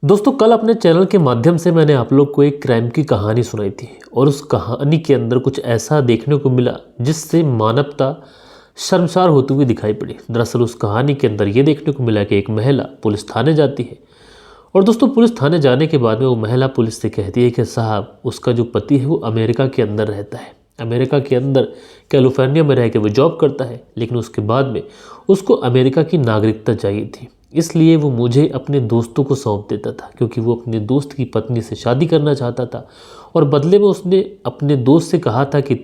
दोस्तों कल अपने चैनल के माध्यम से मैंने आप लोग को एक क्राइम की कहानी सुनाई थी और उस कहानी के अंदर कुछ ऐसा देखने को मिला जिससे मानवता शर्मसार होती हुई दिखाई पड़ी। दरअसल उस कहानी के अंदर ये देखने को मिला कि एक महिला पुलिस थाने जाती है और दोस्तों पुलिस थाने जाने के बाद में वो महिला पुलिस से कहती है कि साहब उसका जो पति है वो अमेरिका के अंदर रहता है, अमेरिका के अंदर कैलिफोर्निया में रह के वो जॉब करता है, लेकिन उसके बाद में उसको अमेरिका की नागरिकता चाहिए थी, इसलिए वो मुझे अपने दोस्तों को सौंप देता था क्योंकि वो अपने दोस्त की पत्नी से शादी करना चाहता था और बदले में उसने अपने दोस्त से कहा था कि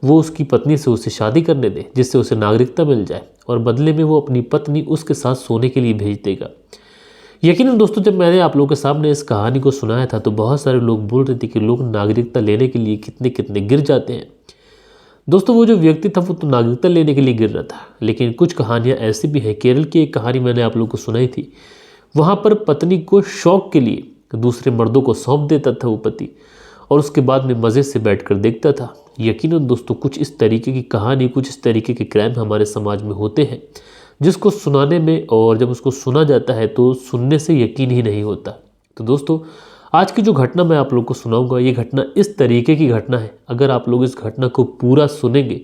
वो उसकी पत्नी से उसे शादी करने दे जिससे उसे नागरिकता मिल जाए और बदले में वो अपनी पत्नी उसके साथ सोने के लिए भेज देगा। यकीनन दोस्तों जब मैंने आप लोगों के सामने इस कहानी को सुनाया था तो बहुत सारे लोग बोल रहे थे कि लोग नागरिकता लेने के लिए कितने कितने गिर जाते हैं। दोस्तों वो जो व्यक्ति था वो तो नागरिकता लेने के लिए गिर रहा था, लेकिन कुछ कहानियां ऐसी भी हैं। केरल की एक कहानी मैंने आप लोगों को सुनाई थी, वहाँ पर पत्नी को शौक के लिए दूसरे मर्दों को सौंप देता था वो पति और उसके बाद में मज़े से बैठकर देखता था। यकीनन दोस्तों कुछ इस तरीके की कहानी, कुछ इस तरीके के क्राइम हमारे समाज में होते हैं जिसको सुनाने में और जब उसको सुना जाता है तो सुनने से यकीन ही नहीं होता। तो दोस्तों आज की जो घटना मैं आप लोग को सुनाऊंगा ये घटना इस तरीके की घटना है, अगर आप लोग इस घटना को पूरा सुनेंगे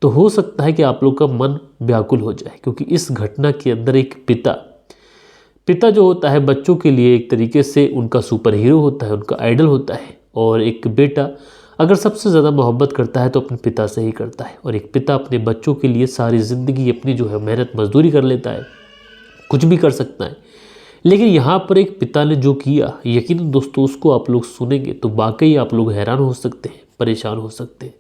तो हो सकता है कि आप लोग का मन व्याकुल हो जाए, क्योंकि इस घटना के अंदर एक पिता जो होता है बच्चों के लिए एक तरीके से उनका सुपर हीरो होता है, उनका आइडल होता है, और एक बेटा अगर सबसे ज़्यादा मोहब्बत करता है तो अपने पिता से ही करता है, और एक पिता अपने बच्चों के लिए सारी ज़िंदगी अपनी जो है मेहनत मजदूरी कर लेता है, कुछ भी कर सकता है। लेकिन यहाँ पर एक पिता ने जो किया, यकीन दोस्तों उसको आप लोग सुनेंगे तो वाकई आप लोग हैरान हो सकते हैं, परेशान हो सकते हैं।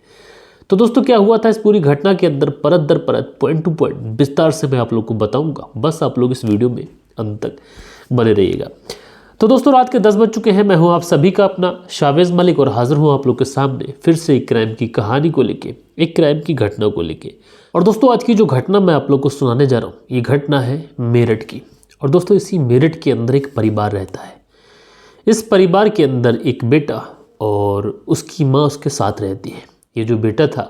तो दोस्तों क्या हुआ था इस पूरी घटना के अंदर, परत दर परत, पॉइंट टू पॉइंट विस्तार से मैं आप लोग को बताऊंगा। बस आप लोग इस वीडियो में अंत तक बने रहिएगा। तो दोस्तों रात के 10 बज चुके हैं, मैं हूं आप सभी का अपना शावेज मलिक और हाजिर हूं आप लोग के सामने फिर से एक क्राइम की कहानी को लेके, एक क्राइम की घटना को लेके। और दोस्तों आज की जो घटना मैं आप लोग को सुनाने जा रहा हूँ ये घटना है मेरठ की। और दोस्तों इसी मेरठ के अंदर एक परिवार रहता है। इस परिवार के अंदर एक बेटा और उसकी माँ उसके साथ रहती है। ये जो बेटा था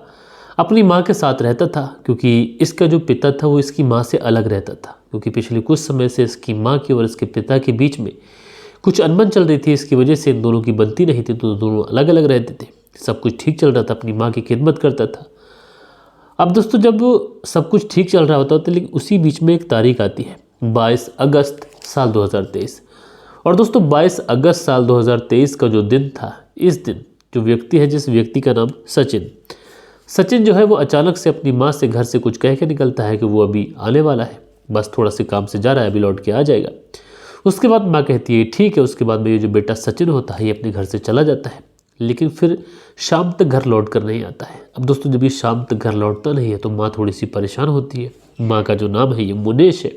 अपनी माँ के साथ रहता था क्योंकि इसका जो पिता था वो इसकी माँ से अलग रहता था, क्योंकि पिछले कुछ समय से इसकी माँ की और इसके पिता के बीच में कुछ अनबन चल रही थी। इसकी वजह से इन दोनों की बनती नहीं थी, तो दोनों अलग अलग रहते थे। सब कुछ ठीक चल रहा था, अपनी माँ की खिदमत करता था। अब दोस्तों जब सब कुछ ठीक चल रहा होता है लेकिन उसी बीच में एक तारीख आती है 22 अगस्त साल 2023। और दोस्तों 22 अगस्त साल 2023 का जो दिन था, इस दिन जो व्यक्ति है, जिस व्यक्ति का नाम सचिन जो है वो अचानक से अपनी माँ से घर से कुछ कह के निकलता है कि वो अभी आने वाला है, बस थोड़ा से काम से जा रहा है, अभी लौट के आ जाएगा। उसके बाद माँ कहती है ठीक है। उसके बाद में ये जो बेटा सचिन होता है ये अपने घर से चला जाता है, लेकिन फिर शाम तक घर लौट कर नहीं आता है। अब दोस्तों जब ये शाम तक घर लौटता नहीं है तो माँ थोड़ी सी परेशान होती है। माँ का जो नाम है ये मुनेश है।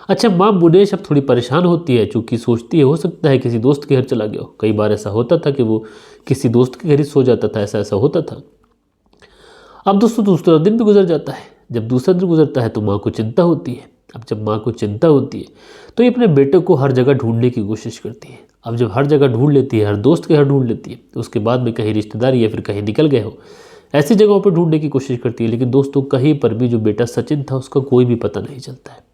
अच्छा, माँ मुनेश अब थोड़ी परेशान होती है, चूँकि सोचती है हो सकता है किसी दोस्त के घर चला गया हो। कई बार ऐसा होता था कि वो किसी दोस्त के घर ही सो जाता था, ऐसा होता था। अब दोस्तों दूसरा दिन भी गुजर जाता है। जब दूसरा दिन गुजरता है तो माँ को चिंता होती है। अब जब माँ को चिंता होती है तो ये अपने बेटे को हर जगह ढूंढने की कोशिश करती है। अब जब हर जगह ढूंढ लेती है, हर दोस्त के घर ढूंढ लेती है, तो उसके बाद में कहीं रिश्तेदारी या फिर कहीं निकल गए हो, ऐसी जगहों पर ढूंढने की कोशिश करती है। लेकिन दोस्तों कहीं पर भी जो बेटा सचिन था उसका कोई भी पता नहीं चलता है।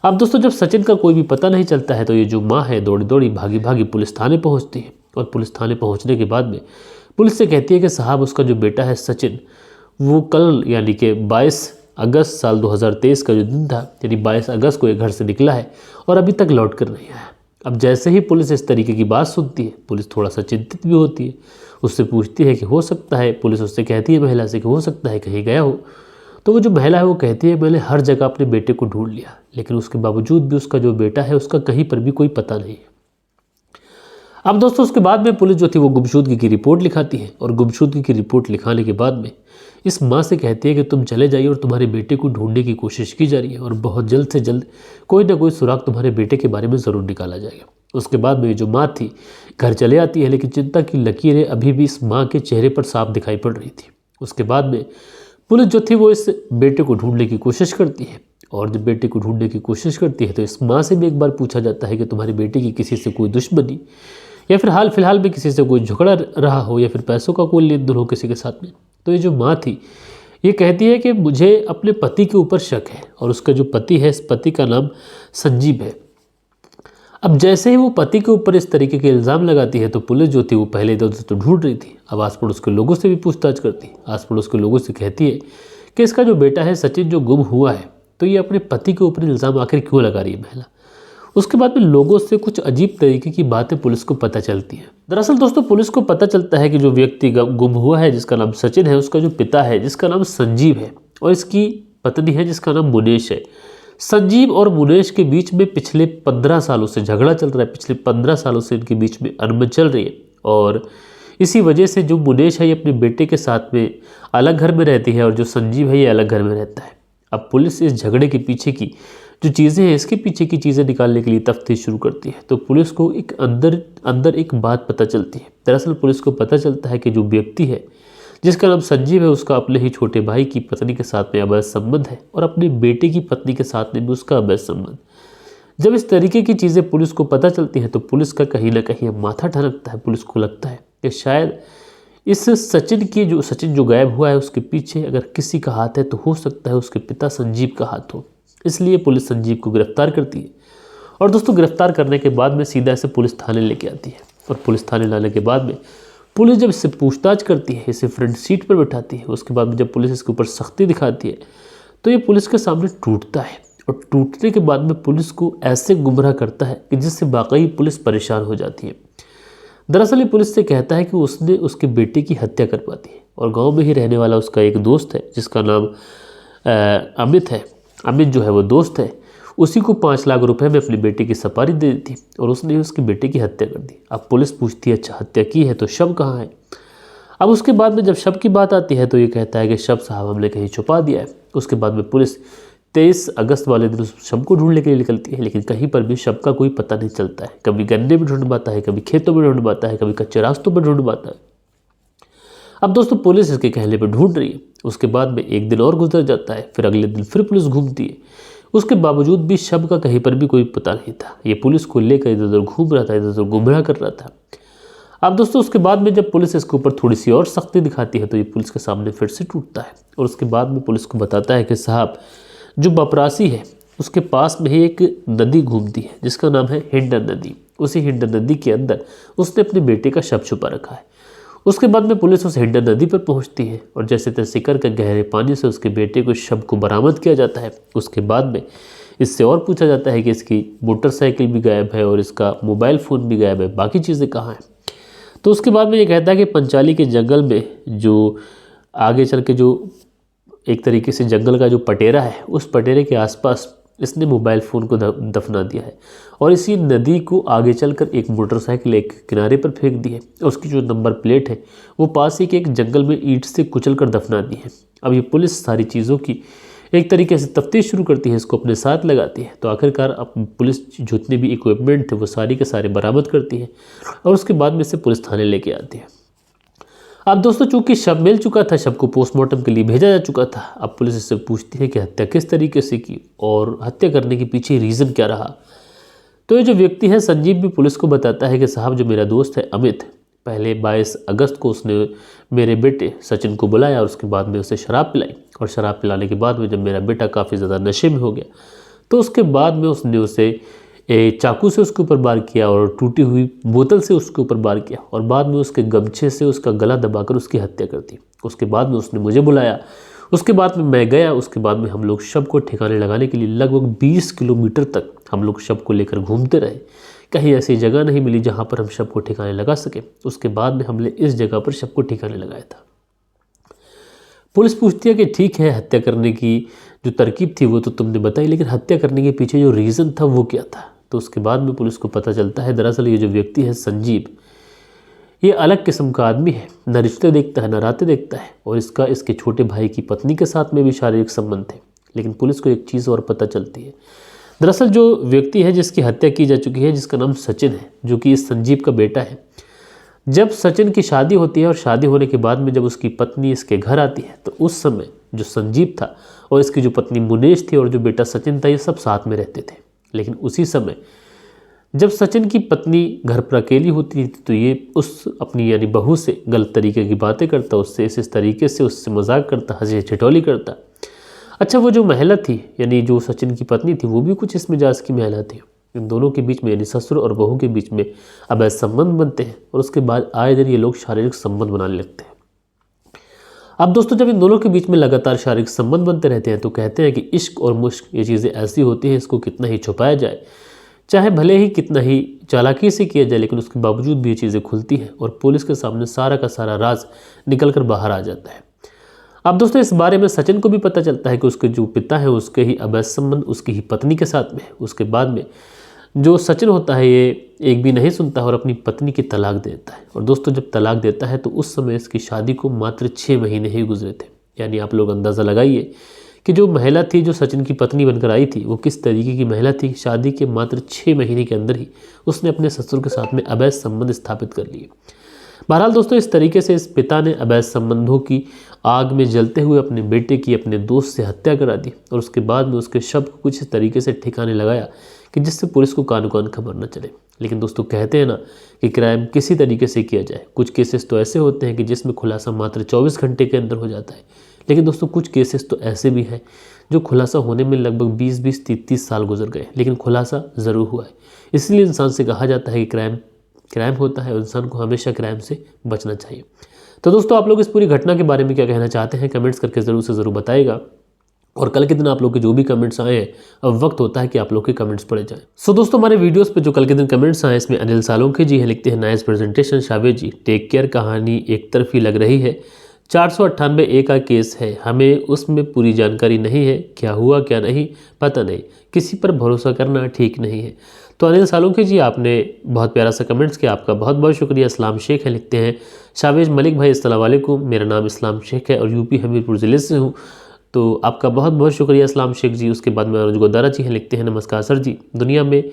अब दोस्तों जब सचिन का कोई भी पता नहीं चलता है तो ये जो माँ है दौड़ी दौड़ी भागी भागी पुलिस थाने पहुँचती है। और पुलिस थाने पहुँचने के बाद में पुलिस से कहती है कि साहब उसका जो बेटा है सचिन, वो कल यानी कि 22 अगस्त साल 2023 का जो दिन था, यानी 22 अगस्त को ये घर से निकला है और अभी तक लौट कर नहीं आया। अब जैसे ही पुलिस इस तरीके की बात सुनती है, पुलिस थोड़ा सा चिंतित भी होती है। उससे पूछती है कि हो सकता है, पुलिस उससे कहती है महिला से कि हो सकता है कहीं गया हो। तो वो जो महिला है वो कहती है मैंने हर जगह अपने बेटे को ढूंढ लिया, लेकिन उसके बावजूद भी उसका जो बेटा है उसका कहीं पर भी कोई पता नहीं है। अब दोस्तों उसके बाद में पुलिस जो थी वो गुमशुदगी की रिपोर्ट लिखाती है और गुमशुदगी की रिपोर्ट लिखाने के बाद में इस माँ से कहती है कि तुम चले जाइए और तुम्हारे बेटे को ढूंढने की कोशिश की जा रही है और बहुत जल्द से जल्द कोई ना कोई सुराग तुम्हारे बेटे के बारे में ज़रूर निकाला जाएगा। उसके बाद में जो माँ थी घर चले आती है, लेकिन चिंता की लकीरें अभी भी इस माँ के चेहरे पर साफ दिखाई पड़ रही थी। उसके बाद में पुलिस जो थी वो इस बेटे को ढूंढने की कोशिश करती है और जब बेटे को ढूंढने की कोशिश करती है तो इस माँ से भी एक बार पूछा जाता है कि तुम्हारे बेटे की किसी से कोई दुश्मनी या फिर हाल फिलहाल में किसी से कोई झगड़ा रहा हो या फिर पैसों का कोई लेन देन हो किसी के साथ में। तो ये जो माँ थी ये कहती है कि मुझे अपने पति के ऊपर शक है और उसका जो पति है, इस पति का नाम संजीव है। अब जैसे ही वो पति के ऊपर इस तरीके के इल्ज़ाम लगाती है तो पुलिस जो थी वो पहले इधर उधर तो ढूंढ रही थी, अब आस पड़ोस के लोगों से भी पूछताछ करती है। आस पड़ोस के लोगों से कहती है कि इसका जो बेटा है सचिन जो गुम हुआ है, तो ये अपने पति के ऊपर इल्ज़ाम आखिर क्यों लगा रही है महिला। उसके बाद में लोगों से कुछ अजीब तरीके की बातें पुलिस को पता चलती हैं। दरअसल दोस्तों पुलिस को पता चलता है कि जो व्यक्ति गुम हुआ है जिसका नाम सचिन है, उसका जो पिता है जिसका नाम संजीव है और इसकी पत्नी है जिसका नाम मुनेश है। संजीव और मुनेश के बीच में पिछले 15 सालों से झगड़ा चल रहा है, पिछले 15 सालों से इनके बीच में अनबन चल रही है और इसी वजह से जो मुनेश है ये अपने बेटे के साथ में अलग घर में रहती है और जो संजीव है ये अलग घर में रहता है। अब पुलिस इस झगड़े के पीछे की जो चीज़ें हैं, इसके पीछे की चीज़ें निकालने के लिए तफ्तीश शुरू करती है। तो पुलिस को एक अंदर एक बात पता चलती है। दरअसल पुलिस को पता चलता है कि जो व्यक्ति है जिसका नाम संजीव है उसका अपने ही छोटे भाई की पत्नी के साथ में अवैध संबंध है और अपने बेटे की पत्नी के साथ में भी उसका अवैध संबंध। जब इस तरीके की चीज़ें पुलिस को पता चलती हैं तो पुलिस का कहीं ना कहीं माथा ठनकता है। पुलिस को लगता है कि शायद इस सचिन जो गायब हुआ है उसके पीछे अगर किसी का हाथ है तो हो सकता है उसके पिता संजीव का हाथ हो। इसलिए पुलिस संजीव को गिरफ्तार करती है और दोस्तों गिरफ्तार करने के बाद में सीधा इसे पुलिस थाने लेके आती है और पुलिस थाने लाने के बाद में पुलिस जब इससे पूछताछ करती है, इसे फ्रंट सीट पर बैठाती है, उसके बाद में जब पुलिस इसके ऊपर सख्ती दिखाती है तो ये पुलिस के सामने टूटता है और टूटने के बाद में पुलिस को ऐसे गुमराह करता है कि जिससे वाकई पुलिस परेशान हो जाती है। दरअसल ये पुलिस से कहता है कि उसने उसके बेटे की हत्या करवा दी है और गाँव में ही रहने वाला उसका एक दोस्त है जिसका नाम अमित है। अमित जो है वो दोस्त है, उसी को 5 लाख रुपए में अपनी बेटे की सपारी दे दी थी और उसने उसके बेटे की हत्या कर दी। अब पुलिस पूछती है अच्छा हत्या की है तो शव कहाँ है। अब उसके बाद में जब शव की बात आती है तो ये कहता है कि शव साहब हमने कहीं छुपा दिया है। उसके बाद में पुलिस 23 अगस्त वाले दिन उस शव को ढूंढने के लिए निकलती है, लेकिन कहीं पर भी शव का कोई पता नहीं चलता है। कभी गन्ने में ढूंढ पाता है, कभी खेतों में ढूंढ पाता है, कभी कच्चे रास्तों पर ढूंढ पाता है। अब दोस्तों पुलिस इसके कहने पर ढूंढ रही है। उसके बाद में एक दिन और गुजर जाता है, फिर अगले दिन फिर पुलिस घूमती है। उसके बावजूद भी शव का कहीं पर भी कोई पता नहीं था। ये पुलिस को लेकर इधर उधर घूम रहा था, इधर उधर गुमराह कर रहा था। अब दोस्तों उसके बाद में जब पुलिस इसके ऊपर थोड़ी सी और सख्ती दिखाती है तो ये पुलिस के सामने फिर से टूटता है और उसके बाद में पुलिस को बताता है कि साहब जो बपरासी है उसके पास में ही एक नदी घूमती है जिसका नाम है हिंडन नदी। उसी हिंडन नदी के अंदर उसने अपने बेटे का शव छुपा रखा है। उसके बाद में पुलिस उस हिंडन नदी पर पहुंचती है और जैसे तैसे करके गहरे पानी से उसके बेटे को शव को बरामद किया जाता है। उसके बाद में इससे और पूछा जाता है कि इसकी मोटरसाइकिल भी गायब है और इसका मोबाइल फ़ोन भी गायब है, बाकी चीज़ें कहाँ हैं। तो उसके बाद में ये कहता है कि पंचाली के जंगल में जो आगे चल के जो एक तरीके से जंगल का जो पटेरा है उस पटेरे के आसपास इसने मोबाइल फ़ोन को दफना दिया है और इसी नदी को आगे चलकर एक मोटरसाइकिल एक किनारे पर फेंक दी है। उसकी जो नंबर प्लेट है वो पास ही के एक जंगल में ईंट से कुचलकर दफना दी है। अब ये पुलिस सारी चीज़ों की एक तरीके से तफ्तीश शुरू करती है, इसको अपने साथ लगाती है। तो आखिरकार अब पुलिस जितने भी इक्विपमेंट थे वो सारी के सारे बरामद करती है और उसके बाद में से पुलिस थाने लेके आती है। अब दोस्तों चूंकि शव मिल चुका था, शव को पोस्टमार्टम के लिए भेजा जा चुका था, अब पुलिस इससे पूछती है कि हत्या किस तरीके से की और हत्या करने के पीछे रीज़न क्या रहा। तो ये जो व्यक्ति है संजीव भी पुलिस को बताता है कि साहब जो मेरा दोस्त है अमित, पहले 22 अगस्त को उसने मेरे बेटे सचिन को बुलाया और उसके बाद में उसे शराब पिलाई और शराब पिलाने के बाद में जब मेरा बेटा काफ़ी ज़्यादा नशे में हो गया तो उसके बाद में उसने उसे चाकू से उसके ऊपर वार किया और टूटी हुई बोतल से उसके ऊपर वार किया और बाद में उसके गमछे से उसका गला दबाकर उसकी हत्या कर दी। उसके बाद में उसने मुझे बुलाया, उसके बाद में मैं गया, उसके बाद में हम लोग शव को ठिकाने लगाने के लिए लगभग 20 किलोमीटर तक हम लोग शव को लेकर घूमते रहे। कहीं ऐसी जगह नहीं मिली जहाँ पर हम शव को ठिकाने लगा सके। उसके बाद में हमने इस जगह पर शव को ठिकाने लगाया था। पुलिस पूछती है कि ठीक है हत्या करने की जो तरकीब थी वो तो तुमने बताई, लेकिन हत्या करने के पीछे जो रीज़न था वो क्या था। तो उसके बाद में पुलिस को पता चलता है दरअसल ये जो व्यक्ति है संजीव, ये अलग किस्म का आदमी है, न रिश्ते देखता है न रातें देखता है और इसका इसके छोटे भाई की पत्नी के साथ में भी शारीरिक संबंध थे। लेकिन पुलिस को एक चीज़ और पता चलती है, दरअसल जो व्यक्ति है जिसकी हत्या की जा चुकी है जिसका नाम सचिन है, जो कि इस संजीव का बेटा है, जब सचिन की शादी होती है और शादी होने के बाद में जब उसकी पत्नी इसके घर आती है तो उस समय जो संजीव था और इसकी जो पत्नी मुनेश थी और जो बेटा सचिन था ये सब साथ में रहते थे। लेकिन उसी समय जब सचिन की पत्नी घर पर अकेली होती थी तो ये उस अपनी यानी बहू से गलत तरीके की बातें करता, उससे इस तरीके से उससे मजाक करता, हंसी ठिठोली करता। अच्छा वो जो महिला थी यानी जो सचिन की पत्नी थी वो भी कुछ इस मिजाज की महिला थी। इन दोनों के बीच में यानी ससुर और बहू के बीच में अवैध संबंध बनते हैं और उसके बाद आए दिन ये लोग शारीरिक संबंध बनाने लगते हैं। अब दोस्तों जब इन दोनों के बीच में लगातार शारीरिक संबंध बनते रहते हैं तो कहते हैं कि इश्क और मुश्क ये चीज़ें ऐसी होती हैं, इसको कितना ही छुपाया जाए, चाहे भले ही कितना ही चालाकी से किया जाए, लेकिन उसके बावजूद भी ये चीज़ें खुलती हैं और पुलिस के सामने सारा का सारा राज निकल कर बाहर आ जाता है। अब दोस्तों इस बारे में सचिन को भी पता चलता है कि उसके जो पिता है उसके ही अवैध संबंध उसकी ही पत्नी के साथ में। उसके बाद में जो सचिन होता है ये एक भी नहीं सुनता और अपनी पत्नी की तलाक दे देता है। और दोस्तों जब तलाक देता है तो उस समय इसकी शादी को मात्र 6 महीने ही गुजरे थे। यानी आप लोग अंदाज़ा लगाइए कि जो महिला थी जो सचिन की पत्नी बनकर आई थी वो किस तरीके की महिला थी। शादी के मात्र 6 महीने के अंदर ही उसने अपने ससुर के साथ में अवैध संबंध स्थापित कर लिए। बहरहाल दोस्तों इस तरीके से इस पिता ने अवैध संबंधों की आग में जलते हुए अपने बेटे की अपने दोस्त से हत्या करा दी और उसके बाद में उसके शव को कुछ इस तरीके से ठिकाने लगाया कि जिससे पुलिस को कानो कान खबर न चले। लेकिन दोस्तों कहते हैं ना कि क्राइम किसी तरीके से किया जाए। कुछ केसेस तो ऐसे होते हैं कि जिसमें खुलासा मात्र 24 घंटे के अंदर हो जाता है, लेकिन दोस्तों कुछ केसेस तो ऐसे भी हैं जो खुलासा होने में लगभग 20-20, 30-30 साल गुजर गए, लेकिन खुलासा ज़रूर हुआ है। इसलिए इंसान से कहा जाता है कि क्राइम होता है और इंसान को हमेशा क्राइम से बचना चाहिए। तो दोस्तों आप लोग इस पूरी घटना के बारे में क्या कहना चाहते हैं कमेंट्स करके ज़रूर से ज़रूर बताइएगा। और कल के दिन आप लोग के जो भी कमेंट्स आए हैं अब वक्त होता है कि आप लोग के कमेंट्स पढ़े जाएं। सो दोस्तों हमारे वीडियोस पे जो कल के दिन कमेंट्स आए इसमें अनिल सालोंके जी हैं, लिखते हैं नाइस प्रेजेंटेशन शावेद जी, टेक केयर, कहानी एक तरफी लग रही है, 498A का केस है, हमें उसमें पूरी जानकारी नहीं है, क्या हुआ क्या नहीं पता नहीं, किसी पर भरोसा करना ठीक नहीं है। तो अनिल सालोंके जी आपने बहुत प्यारा सा कमेंट्स किया, आपका बहुत बहुत शुक्रिया। इस्लाम शेख है, लिखते हैं शावेज मलिक भाई अस्सलाम वालेकुम, मेरा नाम इस्लाम शेख है और यूपी हमीरपुर ज़िले से हूँ। तो आपका बहुत बहुत शुक्रिया इस्लाम शेख जी। उसके बाद में अनुज गोदारा जी हैं, लिखते हैं नमस्कार सर जी, दुनिया में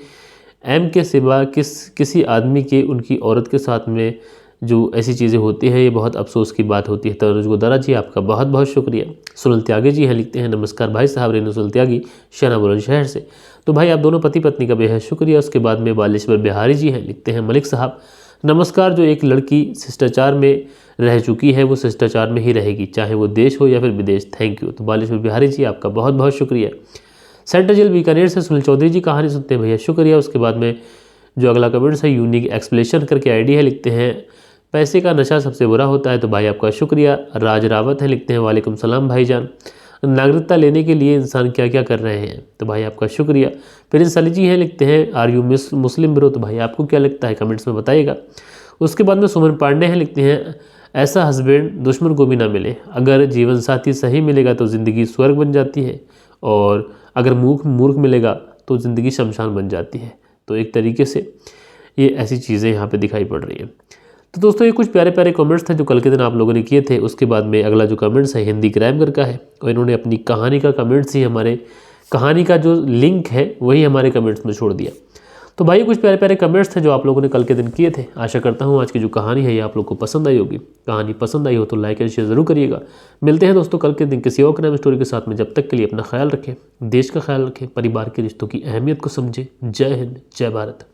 एम के सिवा किसी आदमी के उनकी औरत के साथ में जो ऐसी चीज़ें होती हैं ये बहुत अफसोस की बात होती है। तो अनुज गोदारा जी आपका बहुत बहुत शुक्रिया। सुनील त्यागी जी हैं, लिखते हैं नमस्कार भाई साहब, रेनू सुनील त्यागी शाना बुलंदशहर से। तो भाई आप दोनों पति पत्नी का बेहद शुक्रिया। उसके बाद में बालेश्वर बिहारी जी हैं, लिखते हैं मलिक साहब नमस्कार, जो एक लड़की शिष्टाचार में रह चुकी है वो शिष्टाचार में ही रहेगी, चाहे वो देश हो या फिर विदेश, थैंक यू। तो बालेश्वर बिहारी जी आपका बहुत बहुत शुक्रिया। सेंट्रल जेल बीकानेर से सुनील चौधरी जी कहानी सुनते हैं, भैया शुक्रिया। उसके बाद में जो अगला कमेंट्स है यूनिक एक्सप्लेशन करके आईडी है, लिखते हैं पैसे का नशा सबसे बुरा होता है, तो भाई आपका शुक्रिया। राज रावत है, लिखते हैं वालेकुम सलाम भाईजान, नागरिकता लेने के लिए इंसान क्या क्या कर रहे हैं, तो भाई आपका शुक्रिया। प्रिंस अली जी हैं, लिखते हैं आर यू मुस्लिम ब्रो, तो भाई आपको क्या लगता है कमेंट्स में बताइएगा। उसके बाद में सुमन पांडे हैं, लिखते हैं ऐसा हस्बैंड दुश्मन को भी ना मिले, अगर जीवन साथी सही मिलेगा तो ज़िंदगी स्वर्ग बन जाती है और अगर मूर्ख मिलेगा तो ज़िंदगी शमशान बन जाती है। तो एक तरीके से ये ऐसी चीज़ें यहाँ पे दिखाई पड़ रही हैं। तो दोस्तों ये कुछ प्यारे प्यारे कमेंट्स थे जो कल के दिन आप लोगों ने किए थे। उसके बाद में अगला जो कमेंट्स है हिंदी क्राइम कर का है और इन्होंने अपनी कहानी का कमेंट्स ही हमारे कहानी का जो लिंक है वही हमारे कमेंट्स में छोड़ दिया। तो भाई कुछ प्यारे प्यारे कमेंट्स थे जो आप लोगों ने कल के दिन किए थे। आशा करता हूँ आज की जो कहानी है ये आप लोग को पसंद आई होगी। कहानी पसंद आई हो तो लाइक एंड शेयर ज़रूर करिएगा। मिलते हैं दोस्तों कल के दिन किसी और क्राइम स्टोरी के साथ में। जब तक के लिए अपना ख्याल रखें, देश का ख्याल रखें, परिवार के रिश्तों की अहमियत को समझें। जय हिंद, जय भारत।